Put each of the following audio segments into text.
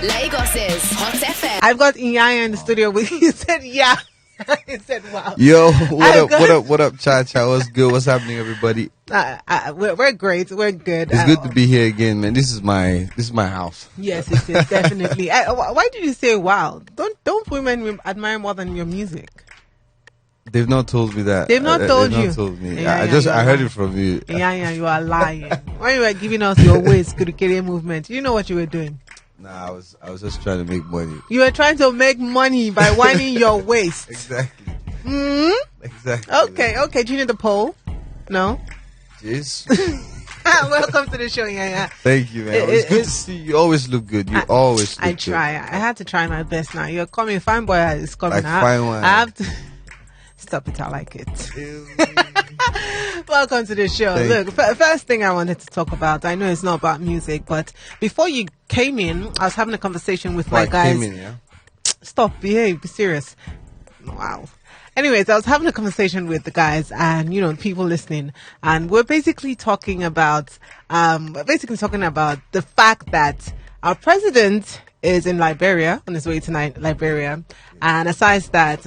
Lagos's Hot FM. I've got Iyanya in the studio with you. He said, yeah. He said, wow. Yo, what up, Cha-Cha? What's good? What's happening, everybody? We're great. We're good. It's good to be here again, man. This is my house. Yes, it is, definitely. Why did you say wow? Don't women admire more than your music? They've not told me that. They've not told you. Not told me. Yeah, I heard it from you. Yeah, you are lying. When you were giving us your waist, Kurikere movement, you know what you were doing? Nah, I was just trying to make money. You were trying to make money by winding your waist. Exactly. Exactly. Okay. Do you need the poll? No? Yes. Welcome to the show, yeah. Thank you, man. It's good to see you. You always look good. You always look I try. good. I had to try my best now. You're coming. Fine boy is coming. Like fine wine. I have to... Stop it. I like it. Welcome to the show. Look, first thing I wanted to talk about, I know it's not about music, but before you came in, I was having a conversation with my guys. Stop, behave, be serious. Wow. Anyways, I was having a conversation with the guys and, people listening, and we're basically talking about the fact that our president is in Liberia, on his way to Liberia. And aside that,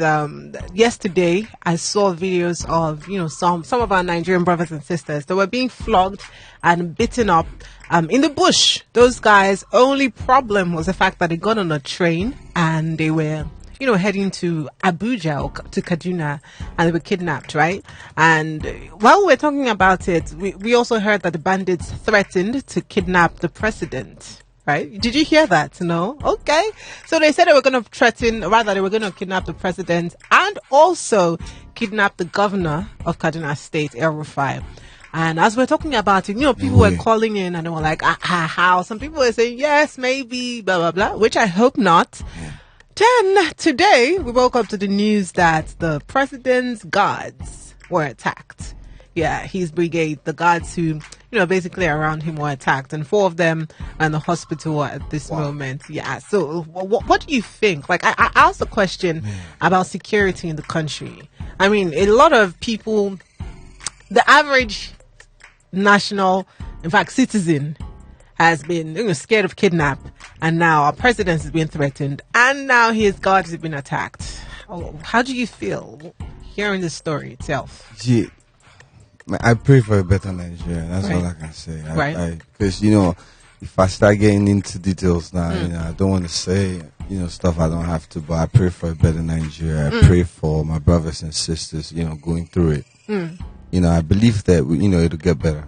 yesterday I saw videos of, some of our Nigerian brothers and sisters that were being flogged and beaten up in the bush. Those guys' only problem was the fact that they got on a train and they were, heading to Abuja or to Kaduna, and they were kidnapped, right? And while we're talking about it, we also heard that the bandits threatened to kidnap the president. Right? Did you hear that? No? Okay. So they said they were going to they were going to kidnap the president and also kidnap the governor of Kaduna State, El Rufai. And as we're talking about it, people were calling in and they were like, how? Some people were saying, yes, maybe, blah, blah, blah, which I hope not. Then today, we woke up to the news that the president's guards were attacked. Yeah, his brigade, the guards who, basically around him were attacked, and 4 of them are in the hospital at this moment. Yeah, so what do you think? Like, I asked a question about security in the country. I mean, a lot of people, the average citizen has been scared of kidnap, and now our president is being threatened, and now his guards have been attacked. How do you feel hearing the story itself? Yeah. I pray for a better Nigeria. That's all I can say. Because, if I start getting into details now, I don't want to say, stuff I don't have to, but I pray for a better Nigeria. I pray for my brothers and sisters, going through it. I believe that, it'll get better.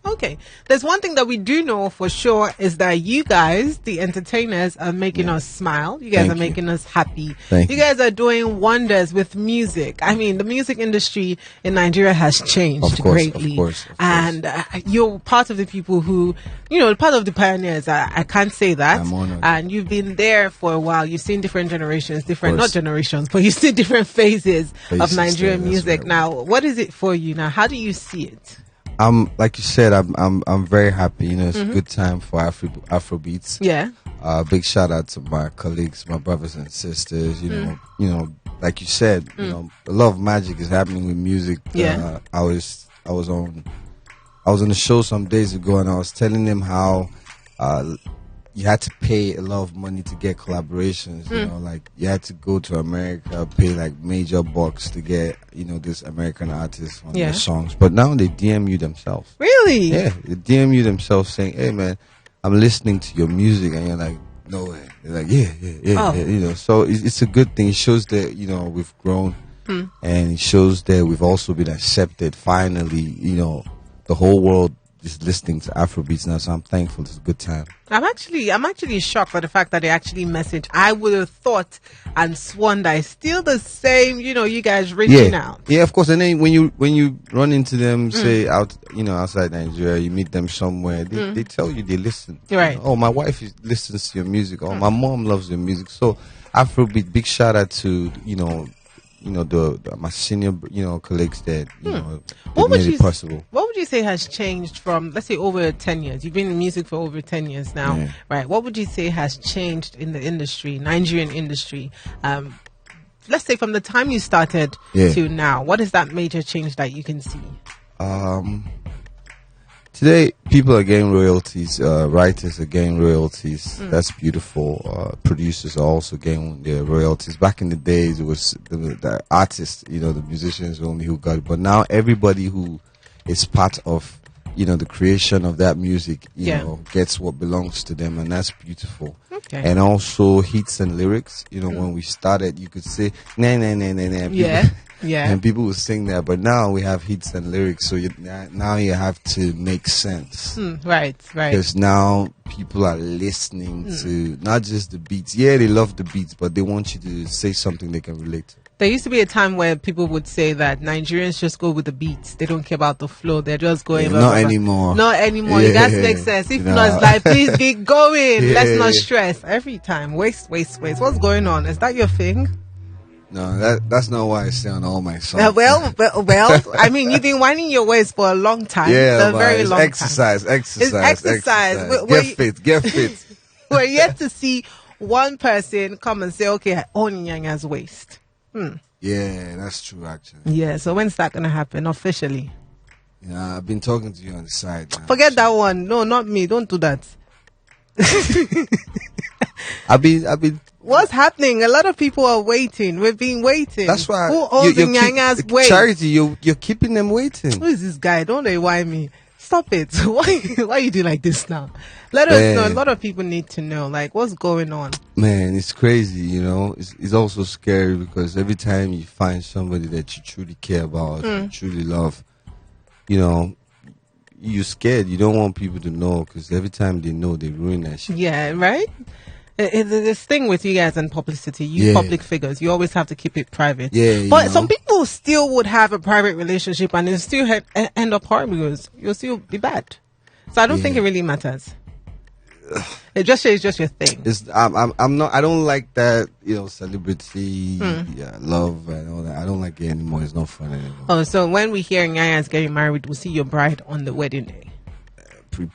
Okay. There's one thing that we do know for sure is that you guys, the entertainers, are making us smile. You guys are making us happy. You guys are doing wonders with music. I mean, the music industry in Nigeria has changed greatly. Of course. And you're part of the people who, part of the pioneers. I can't say that. I'm honored. And you've been there for a while. You've seen different generations, not generations, but you've seen different phases of Nigerian music. Right. Now, what is it for you now? How do you see it? Like you said, I'm very happy. It's a good time for Afro-beats. Yeah. Big shout out to my colleagues, my brothers and sisters. Like you said, a lot of magic is happening with music. Yeah. I was on the show some days ago, and I was telling them how you had to pay a lot of money to get collaborations. Like you had to go to America, pay like major bucks to get this American artist on their songs. But now they DM you themselves. Really? Yeah, they DM you themselves saying, "Hey man, I'm listening to your music," and you're like, "No way." They're like, "Yeah." So it's a good thing. It shows that we've grown, and it shows that we've also been accepted. Finally, the whole world is listening to Afrobeats now, so I'm thankful. It's a good time. I'm actually shocked by the fact that they actually message. I would have thought and sworn that it's still the same, you guys reaching out. Yeah, of course. And then when you run into them, say outside Nigeria, you meet them somewhere, they tell you they listen. Right. Oh, my wife listens to your music. Oh, my mom loves your music. So Afrobeat, big shout out to my senior colleagues that made it possible. What would you say has changed from, let's say, over 10 years? You've been in music for over 10 years now, right? What would you say has changed in the industry, Nigerian industry? Let's say from the time you started to now, what is that major change that you can see? Today, people are getting royalties. Writers are getting royalties. That's beautiful. Producers are also getting their royalties. Back in the days, it was the artists, the musicians only who got it. But now, everybody who is part of, the creation of that music, gets what belongs to them, and that's beautiful. Okay. And also hits and lyrics. When we started, you could say nah, nah, nah, nah, nah. Yeah. And people will sing that, but now we have hits and lyrics, so now you have to make sense. Right. Because now people are listening to not just the beats. Yeah, they love the beats, but they want you to say something they can relate to. There used to be a time where people would say that Nigerians just go with the beats. They don't care about the flow. They're just going. Not anymore. Not anymore. It has to make sense. If not, it's like, please be going. Let's not stress. Every time. Waste. What's going on? Is that your thing? No, that's not why I say on all my songs. Well, I mean, you've been winding your waist for a long time. Yeah, a very long time. Exercise. It's exercise. Get fit. We're yet to see one person come and say, okay, I own Iyanya's waist. Yeah, that's true, actually. Yeah, so when's that going to happen officially? Yeah, I've been talking to you on the side now. Forget that one. No, not me. Don't do that. I've been. What's happening? A lot of people are waiting. We've been waiting. That's why. Who owns Iyanya's waist? Charity, you're keeping them waiting. Who is this guy? Don't they why me? Stop it. Why you do like this now? Let us know. A lot of people need to know, like, what's going on. Man, it's crazy, It's also scary because every time you find somebody that you truly care about, you truly love, you're scared. You don't want people to know because every time they know, they ruin that shit. Yeah, right? This thing with you guys and publicity, public figures, you always have to keep it private. Yeah, but some people still would have a private relationship and it still end up horrible because you'll still be bad. So I don't think it really matters. It just shows just your thing. I'm not. I don't like that. Celebrity, love and all that. I don't like it anymore. It's not fun anymore. Oh, so when we hear Iyanya's getting married, we'll see your bride on the wedding day.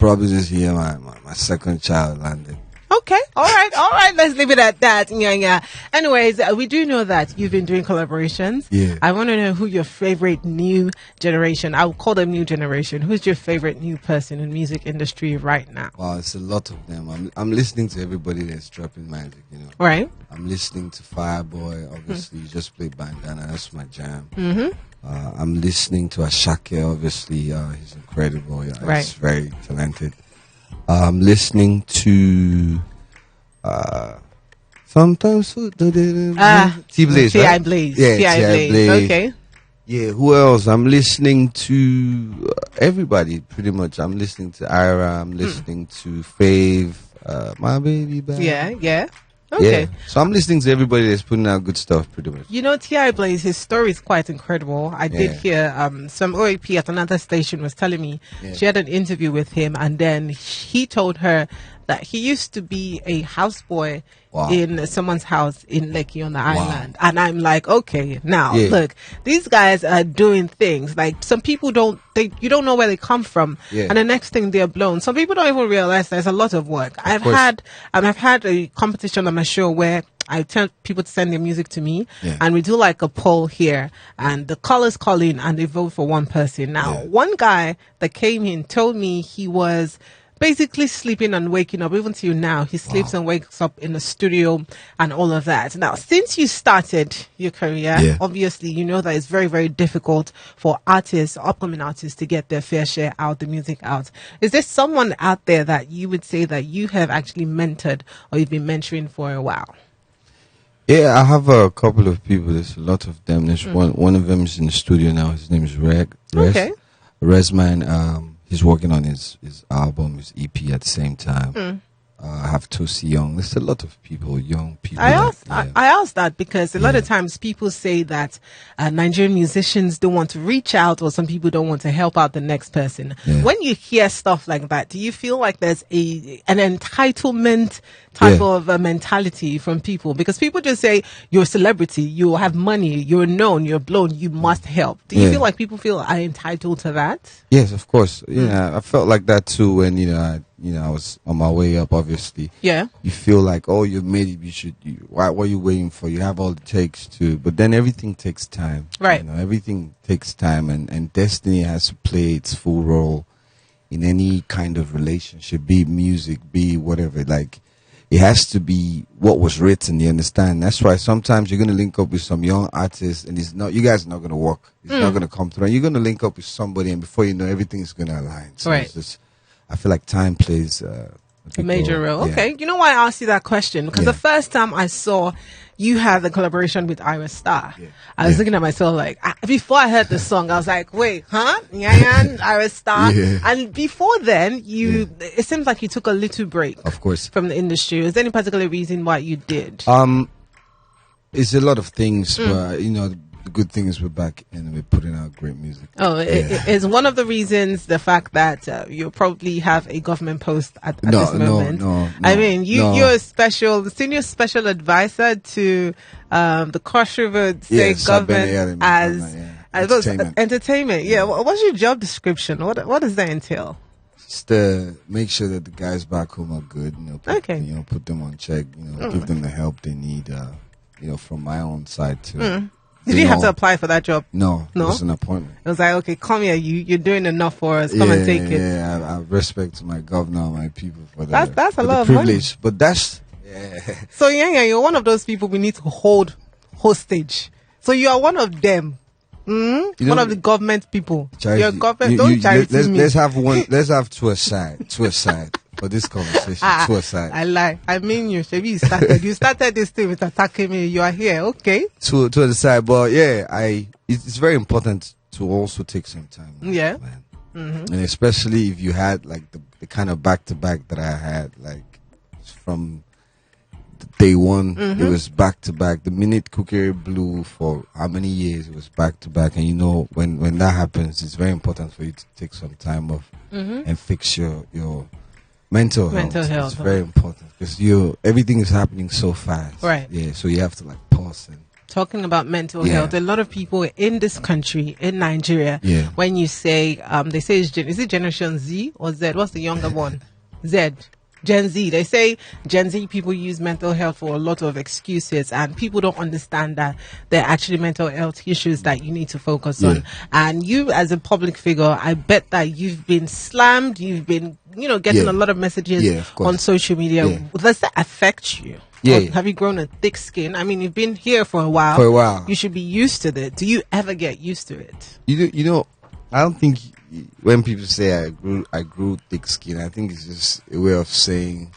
Probably just hear my second child landing. Okay, all right. Let's leave it at that. Yeah. Anyways, we do know that you've been doing collaborations. Yeah. I want to know who your favorite new generation. I would call them new generation. Who's your favorite new person in music industry right now? Wow, it's a lot of them. I'm listening to everybody that's dropping magic. Right. I'm listening to Fireboy. Obviously, you just played Bandana. That's my jam. I'm listening to Ashake. Obviously, he's incredible. Right. He's very talented. I'm listening to sometimes T-Blaze, T.I. Blaze. Yeah, T.I. Blaze. Okay. Yeah, who else? I'm listening to everybody pretty much. I'm listening to Ira. I'm listening to Fave, My Baby Bad. Yeah. Okay. Yeah. So I'm listening to everybody that's putting out good stuff pretty much. T.I. Blaze, his story is quite incredible. I did hear some OAP at another station was telling me she had an interview with him and then he told her that he used to be a houseboy in someone's house in Lekki on the island. And I'm like, okay, now look, these guys are doing things like some people you don't know where they come from. And the next thing they're blown. Some people don't even realize there's a lot of work. I've had a competition on my show where I tell people to send their music to me and we do like a poll here and the callers call in and they vote for one person. Now, one guy that came in told me he was basically sleeping and waking up. Even till now, he sleeps and wakes up in the studio and all of that. Now, since you started your career, obviously, you know that it's very, very difficult for upcoming artists to get their fair share out, the music out. Is there someone out there that you would say that you have actually mentored or you've been mentoring for a while? Yeah, I have a couple of people. There's a lot of them. There's one of them is in the studio now. His name is Resman. He's working on his album, his EP at the same time. I have Tosi Young. There's a lot of people, young people. I asked that because a lot of times people say that Nigerian musicians don't want to reach out or some people don't want to help out the next person. When you hear stuff like that, do you feel like there's an entitlement type of mentality from people? Because people just say, you're a celebrity, you have money, you're known, you're blown, you must help. Do you feel like people feel are entitled to that? Yes, of course. Yeah, I felt like that too when, I was on my way up, obviously. Yeah. You feel like, oh, you've made it, what are you waiting for? You have all it takes to, but then everything takes time. Right. Everything takes time and destiny has to play its full role in any kind of relationship, be it music, be it whatever, like, it has to be what was written, you understand? That's why sometimes you're going to link up with some young artist and you guys are not going to work. It's not going to come through. And you're going to link up with somebody and before you know, everything's going to align. So right. It's just, I feel like time plays a major role. Yeah. Okay. You know why I asked you that question? Because the first time I saw you had the collaboration with Ira Star, I was looking at myself like, before I heard the song, I was like, wait, huh? Iyanya, Ira Star. Yeah. And before then, it seems like you took a little break. Of course. From the industry. Is there any particular reason why you did? It's a lot of things, but you know, the good thing is we're back and we're putting out great music. Is one of the reasons the fact that you probably have a government post at this moment? No. I mean, you're the senior special advisor to the Cross River State government as entertainment. Yeah. What's your job description? What does that entail? Just to make sure that the guys back home are good. Put them on check. Give them the help they need. From my own side too. Did you have to apply for that job? No. It was an appointment. It was like, okay, come here. You're doing enough for us. Come and take it. Yeah, I respect my governor and my people for that. That's a lot of privilege. But that's So Iyanya, you're one of those people we need to hold hostage. So you are one of them. One of the government people. Charity, you're government. Don't charity me. Let's have two aside. For this conversation, two aside. I lie. I mean you. Shebi, you started this thing with attacking me. You are here, okay? To the side, but it's very important to also take some time. Yeah. Man. And especially if you had like the kind of back to back that I had, like from day one, it was back to back. The minute Cookery blew for how many years, it was back to back. And when that happens, it's very important for you to take some time off and fix your mental health. It's very important because everything is happening so fast. Right. Yeah. So you have to like pause and. Talking about mental health, a lot of people in this country, in Nigeria, when you say, they say, is it Generation Z or Z? What's the younger one? Z. Gen Z. They say Gen Z people use mental health for a lot of excuses, and people don't understand that there are actually mental health issues that you need to focus on. And you, as a public figure, I bet that you've been slammed, you've been, getting a lot of messages on social media. Does that affect you? Yeah. Have you grown a thick skin? I mean, you've been here for a while. You should be used to it. Do you ever get used to it? I don't think when people say I grew thick skin, I think it's just a way of saying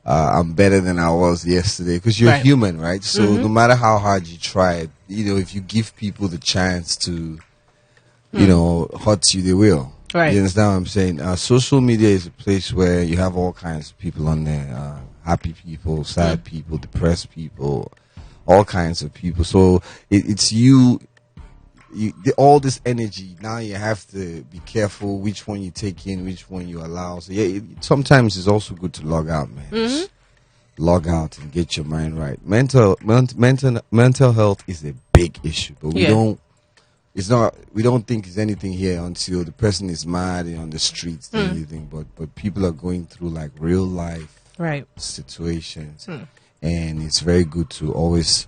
I'm better than I was yesterday, because you're human, right? So no matter how hard you try, if you give people the chance to, hurt you, they will. Right. You understand what I'm saying? Social media is a place where you have all kinds of people on there. Happy people, sad people, depressed people, all kinds of people. So it's you all this energy. Now you have to be careful which one you take in, which one you allow. So sometimes it's also good to log out, man. Just log out and get your mind right. Mental health is a big issue, but we don't think it's anything here until the person is mad and on the streets and everything. But people are going through like real life situations, and it's very good to always,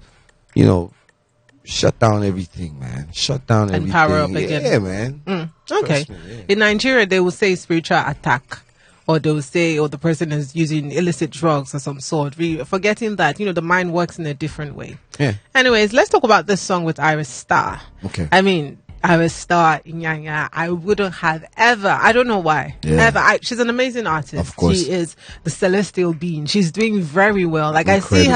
shut down everything, man. Shut down everything. And power up again. Yeah, man. Okay. In Nigeria, they will say spiritual attack, or they will say, the person is using illicit drugs of some sort. Forgetting that, the mind works in a different way. Yeah. Anyways, let's talk about this song with Ira Star. Okay. I mean, Ira Star, Iyanya, I wouldn't have ever, I don't know why, ever. She's an amazing artist. Of course. She is the celestial being. She's doing very well. Like, Incredible. I see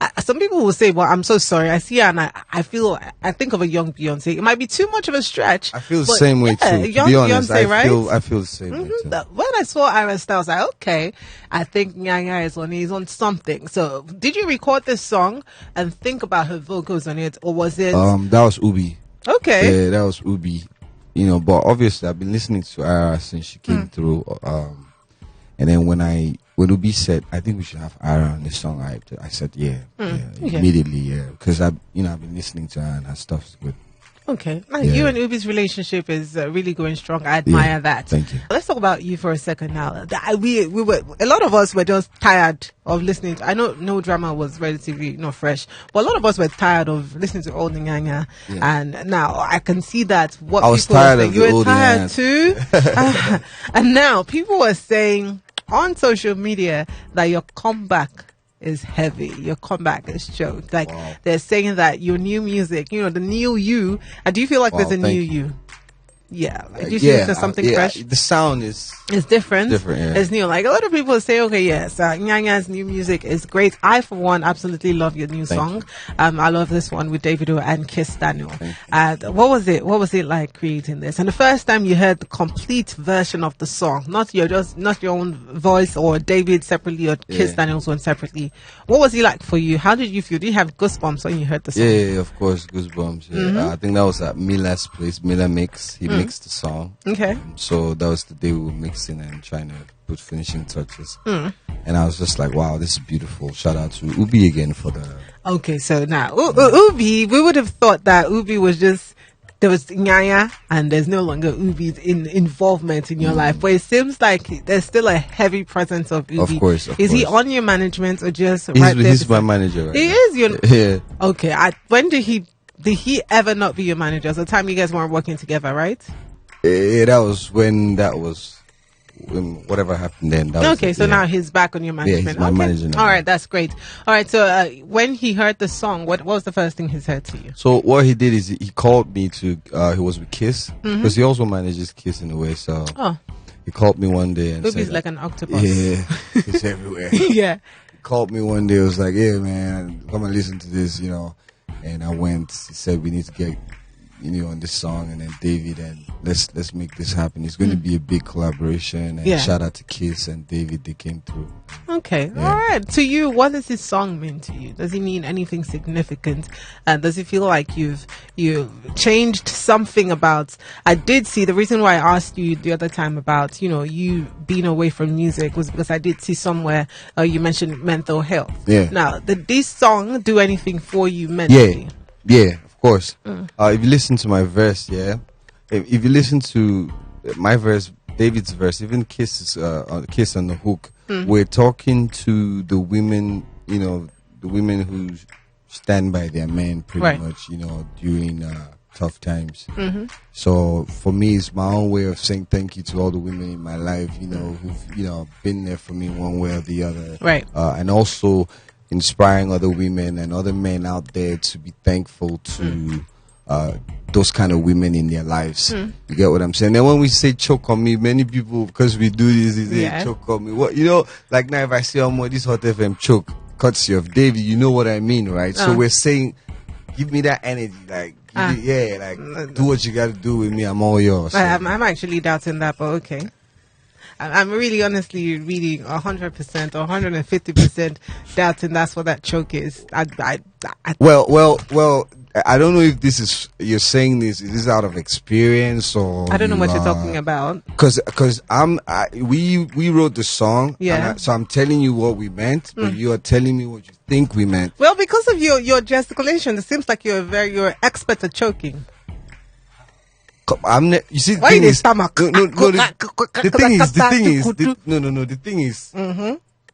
her, some people will say, well, I'm so sorry. I see her and I think of a young Beyonce. It might be too much of a stretch. I feel the same way too. To young be honest, Beyonce, I feel the same way too. When I saw Ira Star, I was like, okay, I think Iyanya is on something. So, did you record this song and think about her vocals on it, or was it? That was Ubi. Okay. Yeah, that was Ubi. But obviously I've been listening to Ira since she came through. And then when Ubi said, I think we should have Ira on this song, I said, immediately, because I've been listening to her and her stuff's good. Okay. Now, you and Ubi's relationship is really going strong. I admire that. Thank you. Let's talk about you for a second now. We were, a lot of us were just tired of listening to, I know No Drama was relatively fresh, but a lot of us were tired of listening to old Iyanya. And now I can see that what I was people tired were saying, of you the were old tired Iyanya. too. And now people were saying on social media that your comeback is heavy. Your comeback is choked. Like they're saying that your new music, the new you. And do you feel like there's a new you? Yeah. Do you feel there's something fresh? The sound is different. Different. It's new. Like a lot of people say, okay, yes, Iyanya's new music is great. I, for one, absolutely love your new song. I love this one with Davido and Kizz Daniel. And what was it? What was it like creating this? And the first time you heard the complete version of the song, not your own voice or David separately or Kizz Daniel's one separately. What was it like for you? How did you feel? Did you have goosebumps when you heard the song? Yeah, of course, goosebumps. Yeah. I think that was at Mila's place. Mila Mix. He mixed the song. Okay. So that was the day we were mixing and trying to put finishing touches. And I was just like, wow, this is beautiful. Shout out to Ubi again for the... Okay, so now, Ubi, we would have thought that Ubi was just... There was Iyanya and there's no longer Ubi's involvement in your life. But it seems like there's still a heavy presence of Ubi. Of course. Is he on your management or just right there? He's my manager right He now. is your... Yeah. Okay, when did he ever not be your manager? So the time you guys weren't working together, right? Yeah, that was when whatever happened then. Now he's back on your management. Yeah, he's my manager now. All right, that's great. All right, so when he heard the song, what was the first thing he said to you? So what he did is he called me to, he was with Kiss, because he also manages Kiss in a way, so he called me one day and Ubi's said... like an octopus. Yeah, it's everywhere. Yeah. He called me one day, he was like, yeah, man, come and listen to this, and I went, he said, we need to get... on this song, and then David, and let's make this happen. It's going to be a big collaboration, and shout out to Kiss and David, they came through. Okay, all right. To you, what does this song mean to you? Does it mean anything significant? And does it feel like you've changed something about? I did see the reason why I asked you the other time about you being away from music was because I did see somewhere you mentioned mental health. Yeah. Now, did this song do anything for you mentally? Yeah. Of course. If you listen to my verse, if you listen to my verse, David's verse, even Kiss on the hook, we're talking to the women, the women who stand by their men pretty much, during tough times. So for me, it's my own way of saying thank you to all the women in my life, who've been there for me one way or the other. Right. And also inspiring other women and other men out there to be thankful to those kind of women in their lives. You get what I'm saying? And when we say choke on me, many people, because we do this, they say choke on me. What like now if I say this Hot FM choke, courtesy of David, you know what I mean, right? So we're saying, give me that energy, like do what you got to do with me. I'm all yours. So. I'm actually doubting that, but okay. I'm really honestly reading 100% or 150% doubting that's what that choke is. Well, I don't know if this is, you're saying this, is this out of experience or... I don't know what you're talking about. Because we wrote the song, so I'm telling you what we meant, but you are telling me what you think we meant. Well, because of your gesticulation, it seems like you're expert at choking. You see, the thing is, the thing is,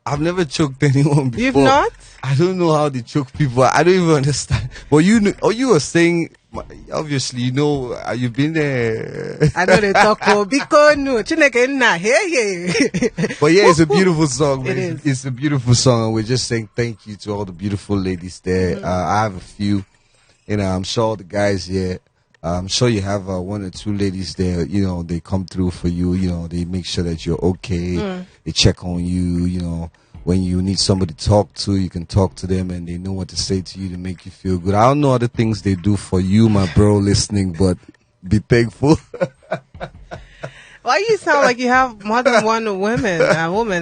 I've never choked anyone before. You've not? I don't know how they choke people. I don't even understand. But you were saying, obviously, you've been there. I know they talk because no, but yeah, it's a beautiful song. It is. It's a beautiful song, and we're just saying thank you to all the beautiful ladies there. I have a few, I'm sure all the guys here. I'm sure you have one or two ladies there, they come through for you, they make sure that you're okay. They check on you, when you need somebody to talk to, you can talk to them and they know what to say to you to make you feel good. I don't know other things they do for you, my bro, listening, but be thankful. Why you sound like you have more than one woman?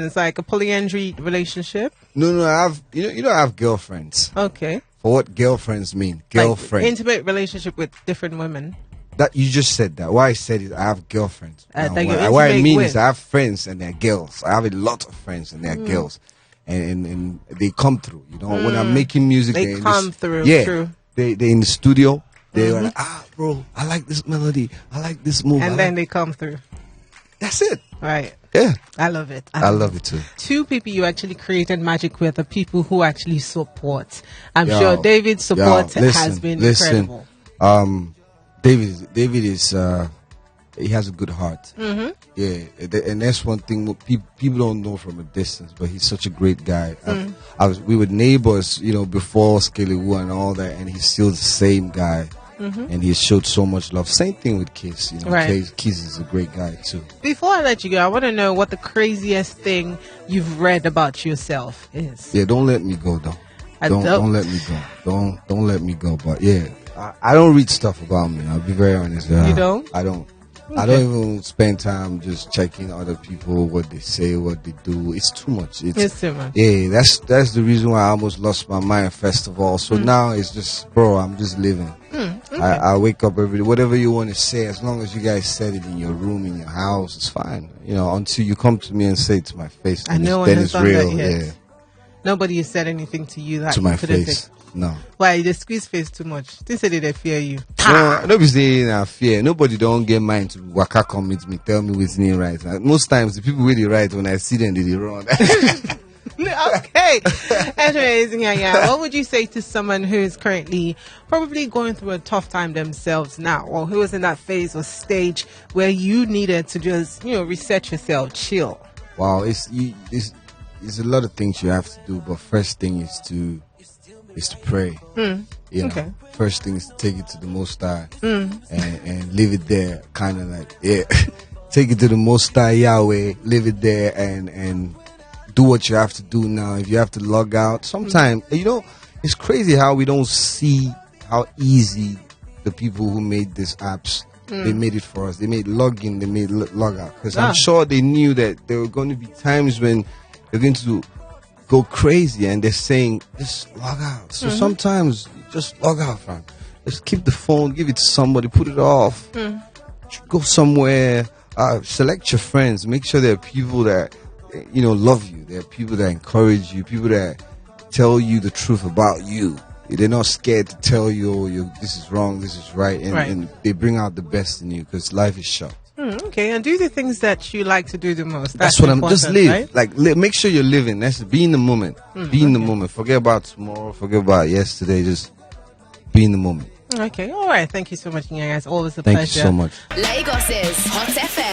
It's like a polyandry relationship? No, I have, I have girlfriends. Okay. For what girlfriends mean? Girlfriend. Like intimate relationship with different women. That you just said that. What I said is I have girlfriends. What I mean is I have friends and they're girls. I have a lot of friends and they're girls. And they come through. When I'm making music, they come through. Yeah. True. They're in the studio. They were like, bro, I like this melody. I like this move. And then they come through. That's it. Right. Yeah. I love it. I love it too. Two people you actually created magic with are people who actually support. I'm sure David's support has been incredible. David is he has a good heart. Yeah, and that's one thing people don't know from a distance, but he's such a great guy. We were neighbors, before Skelewu and all that, and he's still the same guy. And he showed so much love. Same thing with Kizz. Right. Kizz is a great guy too. Before I let you go, I want to know what the craziest thing you've read about yourself is. Yeah, don't let me go though. Don't let me go. Don't let me go. But yeah, I don't read stuff about me. I'll be very honest. You don't? I don't. Okay. I don't even spend time just checking other people, what they say, what they do. It's too much. It's too much. Yeah, that's the reason why I almost lost my mind first of all. So now it's just, bro, I'm just living. Okay. I wake up every day. Whatever you want to say, as long as you guys said it in your room, in your house, it's fine. Until you come to me and say it to my face, I know then it's real. Yeah. Nobody has said anything to you that To you my couldn't face. take. No. Why you just squeeze face too much? They say they fear you. No, nobody saying I fear. Nobody don't get mind to waka come meet me, tell me what's name right. Most times the people really right when I see them, they wrong. Okay. Anyways, Iyanya, what would you say to someone who is currently probably going through a tough time themselves now, or who is in that phase or stage where you needed to just, reset yourself, chill? Wow, it's a lot of things you have to do, but first thing is to pray. Okay. First thing is to take it to the Most High and leave it there, kind of like, take it to the Most High Yahweh, leave it there and do what you have to do now. If you have to log out, sometimes, it's crazy how we don't see how easy the people who made these apps, they made it for us. They made login, they made log out. Because I'm sure they knew that there were going to be times when they're going to go crazy and they're saying, just log out. So sometimes, just log out, fam. Just keep the phone, give it to somebody, put it off. Go somewhere, select your friends. Make sure there are people that, love you. There are people that encourage you, people that tell you the truth about you. They're not scared to tell you, this is wrong, this is right. And they bring out the best in you because life is short. Okay, and do the things that you like to do the most. That's what I'm just live. Right? Like make sure you're living. That's be in the moment. Be in the moment. Forget about tomorrow. Forget about yesterday. Just be in the moment. Okay, all right. Thank you so much, Iyanya. It's always a Thank pleasure. you so much. Lagos's Hot FM.